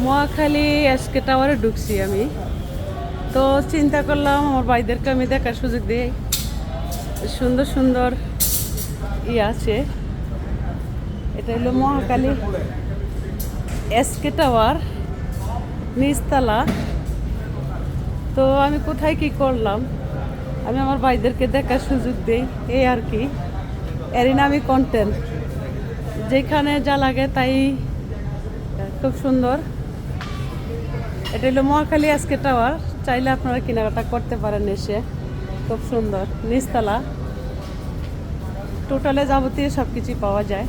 Mohakhali SK টাওয়ারে ঢুকছি আমি। তো চিন্তা করলাম আমার ভাইদেরকে আমি দেখার সুযোগ দিই, সুন্দর সুন্দর আছে। এটা হলো মহাখালী এসকে টাওয়ার, নিচতলা। তো আমি কোথায় কি করলাম, আমি আমার ভাইদেরকে দেখার সুযোগ দিই, এই আর কি। এরই নামই কন্টেন্ট, যেখানে যা লাগে তাই। খুব সুন্দর। এটা হলো মহাখালী এসকে টাওয়ার, চাইলে আপনারা কেনাকাটা করতে পারেন এসে। খুব সুন্দর, নিচতলা, টোটালে যাবতীয় সব কিছুই পাওয়া যায়।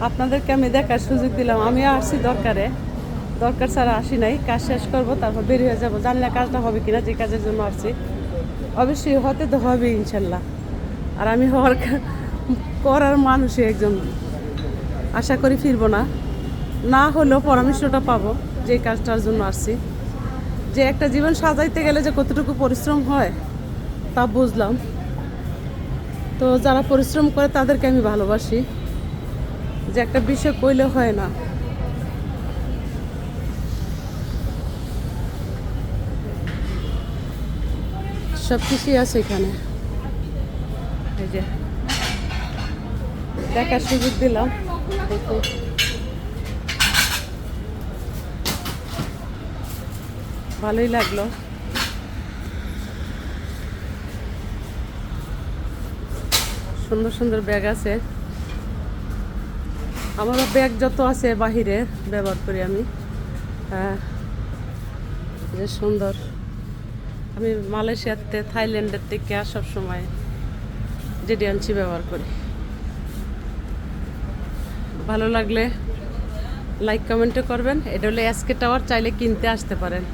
আপনাদেরকে আমি দেখার সুযোগ দিলাম। আমি আসছি দরকার ছাড়া আসি নাই। কাজ শেষ করবো, তারপর বেরিয়ে হয়ে যাবো। জানি না কাজটা হবে কিনা, যে কাজের জন্য আসছি। অবশ্যই হতে তো হবে ইনশাল্লাহ। আর আমি করার মানুষই একজন, আশা করি ফিরবো না। না হলেও পরামর্শটা পাবো যে কাজটার জন্য আসছি। যে একটা জীবন সাজাইতে গেলে যে কতটুকু পরিশ্রম হয় তা বুঝলাম। তো যারা পরিশ্রম করে তাদেরকে আমি ভালোবাসি। যে একটা বিষয় কইলে হয় না। সব কিছুই আছে এখানে। এই যে দেখার সুযোগ দিলাম, দেখো। ভালোই লাগলো। সুন্দর সুন্দর ব্যাগ আছে। আমারও ব্যাগ যত আছে বাহিরে ব্যবহার করি আমি। যে সুন্দর। আমি মালয়েশিয়াতে, থাইল্যান্ডের থেকে সব সময় যেটি আনছি ব্যবহার করি। ভালো লাগলে লাইক কমেন্টও করবেন। এটা হলো এসকে টাওয়ার, চাইলে কিনতে আসতে পারেন।